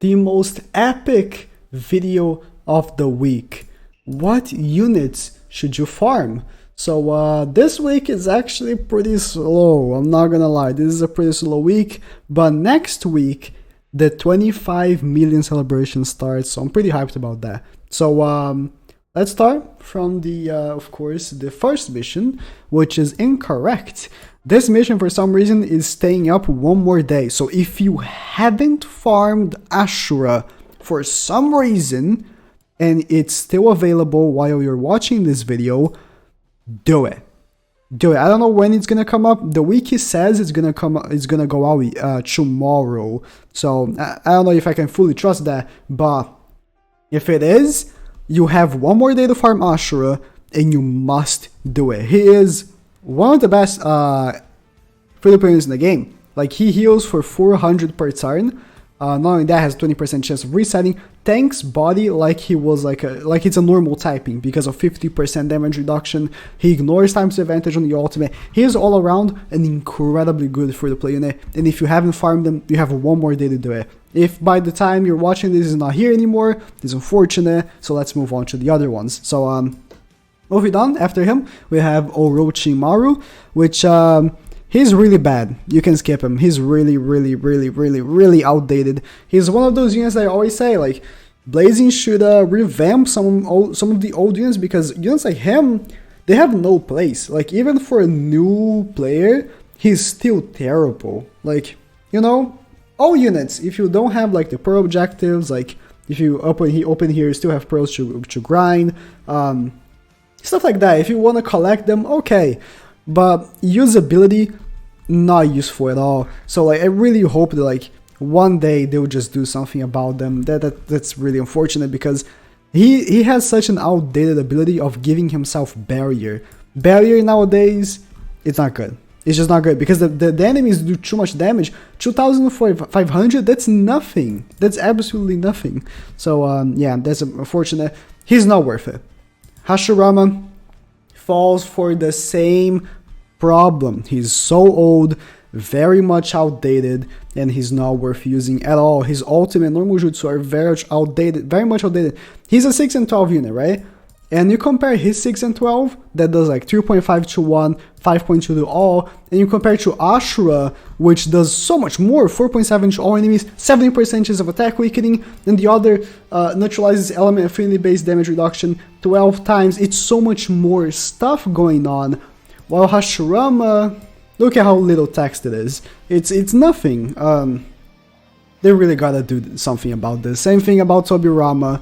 the most epic video of the week. What units should you farm? So this week is actually pretty slow, I'm not gonna lie, this is a pretty slow week, but next week the 25 million celebration starts, so I'm pretty hyped about that. So let's start from the, of course, the first mission, which is incorrect. This mission for some reason is staying up one more day, so if you haven't farmed Ashura for some reason, and it's still available while you're watching this video, do it. Do it. I don't know when it's gonna come up. The wiki says it's gonna go out tomorrow. So I don't know if I can fully trust that, but if it is, you have one more day to farm Ashura, and you must do it. He is one of the best free players in the game. Like, he heals for 400 per turn. Not only that, has 20% chance of resetting, tanks body like he was like it's a normal typing because of 50% damage reduction. He ignores times advantage on the ultimate. He is all around an incredibly good free to play unit, and if you haven't farmed them, you have one more day to do it. If by the time you're watching this is not here anymore, it's unfortunate, so let's move on to the other ones. So moving on, after him we have Orochimaru, which he's really bad. You can skip him. He's really outdated. He's one of those units that I always say, like, Blazing should revamp some of the old units, because units like him, they have no place. Like, even for a new player, he's still terrible. Like, you know, all units, if you don't have like the pearl objectives, like if you open here, you still have pearls to grind, stuff like that. If you want to collect them, okay. But usability, not useful at all. So like, I really hope that like one day they'll just do something about them. That's really unfortunate, because he has such an outdated ability of giving himself barrier. Barrier nowadays, it's not good. It's just not good, because the enemies do too much damage. 2,500, that's nothing. That's absolutely nothing. So yeah, that's unfortunate. He's not worth it. Hashirama falls for the same problem. He's so old, very much outdated, and he's not worth using at all. His ultimate normal jutsu are very much outdated. He's a 6 and 12 unit, right? And you compare his 6 and 12, that does like 3.5 to 1, 5.2 to all, and you compare to Ashura, which does so much more, 4.7 to all enemies, 70% chance of attack weakening, and the other neutralizes element affinity based damage reduction 12 times. It's so much more stuff going on, while Hashirama, look at how little text it is. It's nothing. They really gotta do something about this. Same thing about Tobirama,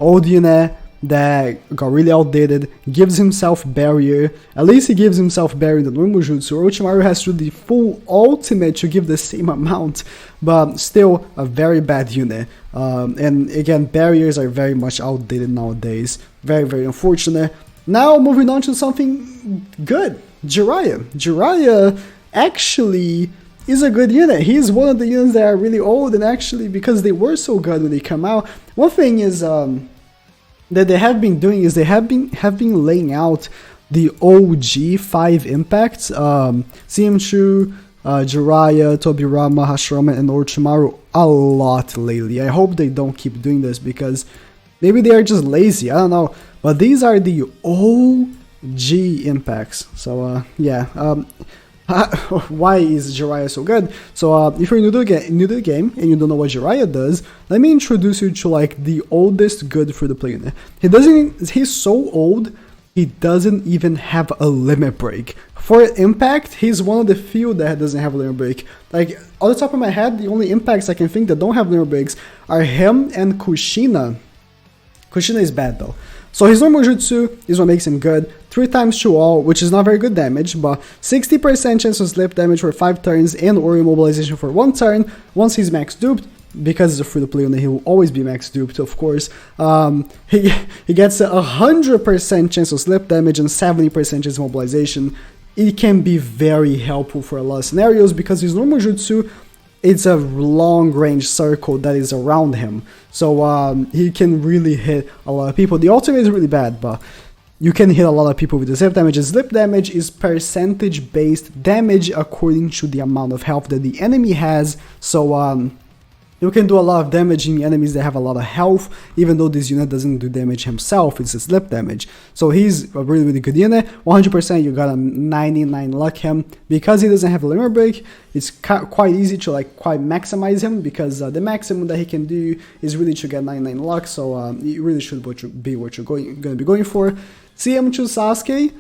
old unit that got really outdated, gives himself barrier. At least he gives himself barrier in the normal jutsu. Orochimaru has to do the full ultimate to give the same amount, but still a very bad unit. And again, barriers are very much outdated nowadays. Very unfortunate. Now moving on to something good. Jiraiya. Jiraiya actually is a good unit. He's one of the units that are really old, and actually, because they were so good when they come out, one thing is that they have been doing is they have been laying out the OG 5 impacts, CM2, Jiraiya, Tobirama, Hashirama, and Orochimaru a lot lately. I hope they don't keep doing this, because maybe they are just lazy, I don't know, but these are the OG impacts. So yeah, why is Jiraiya so good? So if you're new to the game and you don't know what Jiraiya does, let me introduce you to like the oldest good for the play unit. He's so old, he doesn't even have a limit break. For impact, he's one of the few that doesn't have a limit break. Like, on the top of my head, the only impacts I can think that don't have limit breaks are him and Kushina. Kushina is bad though. So his normal jutsu is what makes him good. 3 times to all, which is not very good damage, but 60% chance of slip damage for 5 turns and or immobilization for 1 turn. Once he's max duped, because he's a free to play unit, he will always be max duped, of course. He gets 100% chance of slip damage and 70% chance of mobilization. It can be very helpful for a lot of scenarios, because his normal jutsu, it's a long range circle that is around him, so he can really hit a lot of people. The ultimate is really bad, but you can hit a lot of people with the slip damage. Slip damage is percentage based damage according to the amount of health that the enemy has, so You can do a lot of damage in enemies that have a lot of health, even though this unit doesn't do damage himself, it's a slip damage. So he's a really, really good unit. 100% you got a 99 luck him. Because he doesn't have a limit break, it's quite easy to like quite maximize him, because the maximum that he can do is really to get 99 luck, so it really should be what you're going to be going for. CM2 Sasuke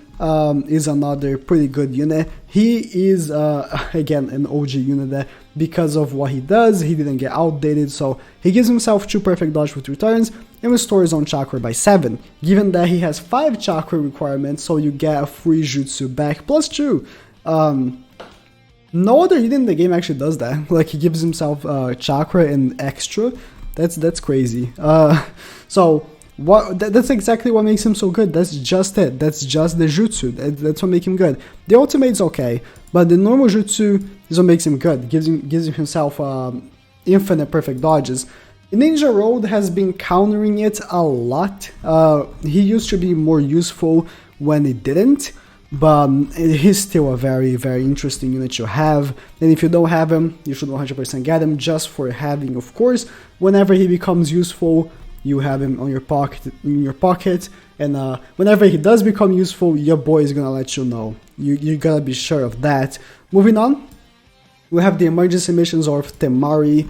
is another pretty good unit. He is again an OG unit that, because of what he does, he didn't get outdated, so he gives himself 2 perfect dodge with returns and restores his own chakra by 7. Given that he has 5 chakra requirements, so you get a free jutsu back plus 2. No other unit in the game actually does that. Like, he gives himself chakra and extra. That's crazy. So that's exactly what makes him so good. That's just it. That's just the jutsu. That's what makes him good. The ultimate's okay, but the normal jutsu is what makes him good. Gives himself infinite perfect dodges. Ninja Road has been countering it a lot. He used to be more useful when it didn't, but he's still a very, very interesting unit to have. And if you don't have him, you should 100% get him, just for having, of course. Whenever he becomes useful, you have him on your pocket, and whenever he does become useful, your boy is gonna let you know. You gotta be sure of that. Moving on, we have the emergency missions of Temari,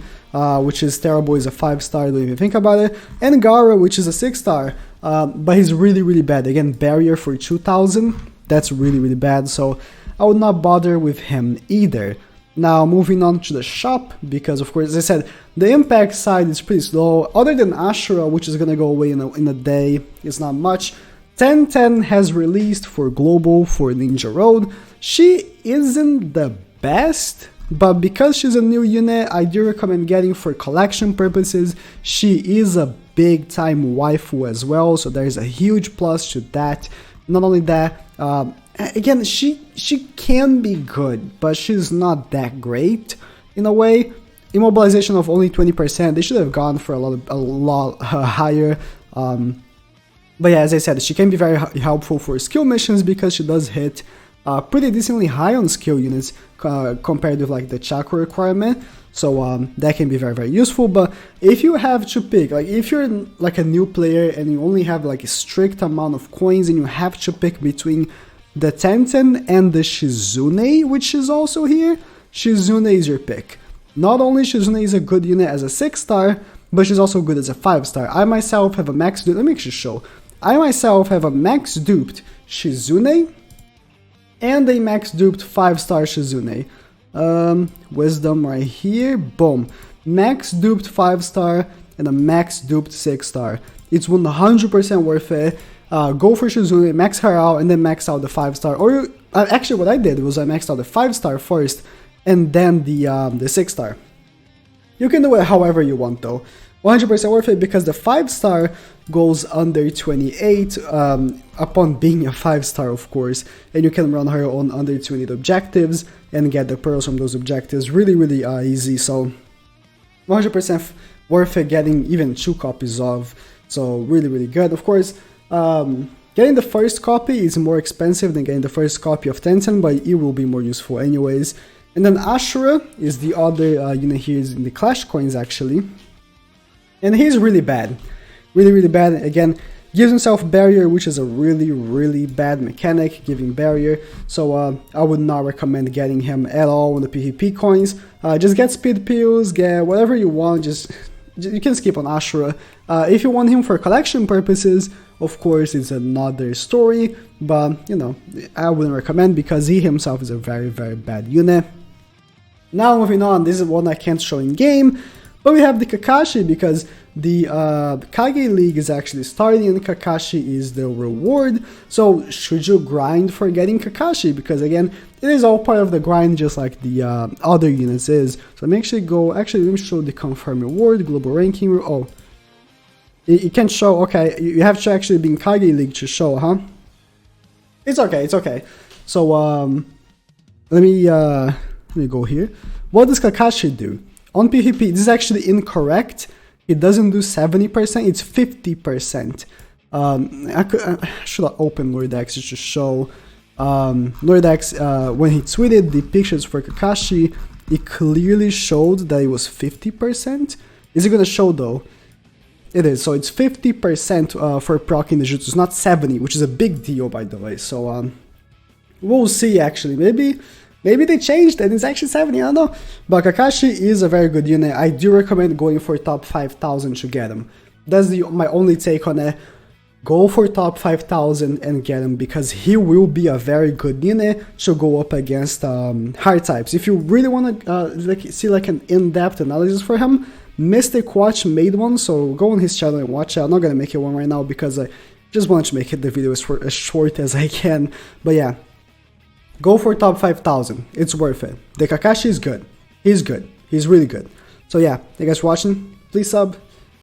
which is terrible, is a 5-star, don't even think about it, and Gara, which is a 6-star, but he's really, really bad. Again, barrier for 2000, that's really, really bad, so I would not bother with him either. Now, moving on to the shop, because of course, as I said, the impact side is pretty slow. Other than Ashura, which is gonna go away in a day, it's not much. 1010 has released for global for Ninja Road. She isn't the best, but because she's a new unit, I do recommend getting for collection purposes. She is a big time waifu as well, so there's a huge plus to that. Not only that, again, she can be good, but she's not that great in a way. Immobilization of only 20%, they should have gone for a lot higher. But yeah, as I said, she can be very helpful for skill missions, because she does hit pretty decently high on skill units compared with like the chakra requirement. So that can be very, very useful. But if you have to pick, like if you're like a new player and you only have like a strict amount of coins and you have to pick between the Tenten and the Shizune, which is also here, Shizune is your pick. Not only Shizune is a good unit as a 6-star, but she's also good as a 5-star. I myself have a max duped, let me actually show. I myself have a max duped Shizune and a max duped 5-star Shizune. Wisdom right here, boom. Max duped 5-star and a max duped 6-star. It's 100% worth it. Go for Shizune, max her out, and then max out the 5-star. Or actually, what I did was I maxed out the 5-star first, and then the 6-star. You can do it however you want though. 100% worth it, because the 5-star goes under 28 upon being a 5-star, of course, and you can run her on under 28 objectives and get the pearls from those objectives really, really easy. So 100% worth it getting even 2 copies of. So really, really good. Of course, getting the first copy is more expensive than getting the first copy of Tenten, but it will be more useful anyways. And then Ashura is the other unit here, is in the Clash coins actually. And he's really bad. Really, really bad. Again, gives himself barrier, which is a really, really bad mechanic, giving barrier. So I would not recommend getting him at all on the PvP coins. Just get speed pills, get whatever you want, just you can skip on Ashura. If you want him for collection purposes, of course, it's another story, but you know, I wouldn't recommend, because he himself is a very, very bad unit. Now moving on, this is one I can't show in game, but we have the Kakashi, because the Kage League is actually starting and Kakashi is the reward. So should you grind for getting Kakashi? Because again, it is all part of the grind, just like the other units is. So let me let me show the confirm reward, global ranking. Oh, it can show, okay, you have to actually be in Kage League to show, huh? It's okay, it's okay. So let me go here. What does Kakashi do? On PvP, this is actually incorrect. It doesn't do 70%, it's 50%. I should have opened Lordex to show. Lordex, when he tweeted the pictures for Kakashi, it clearly showed that it was 50%. Is it gonna show though? It is, so it's 50% for proccing the jutsu, it's not 70, which is a big deal by the way, so we'll see actually, maybe they changed and it's actually 70, I don't know. But Kakashi is a very good unit, I do recommend going for top 5,000 to get him. That's my only take on it. Go for top 5,000 and get him because he will be a very good unit to go up against hard types. If you really want to see like an in-depth analysis for him, Mystic Watch made one, so go on his channel and watch it. I'm not gonna make it one right now because I just wanted to make the video as short as I can. But yeah, go for top 5,000. It's worth it. The Kakashi is good. He's good. He's really good. So yeah, thank you guys for watching. Please sub.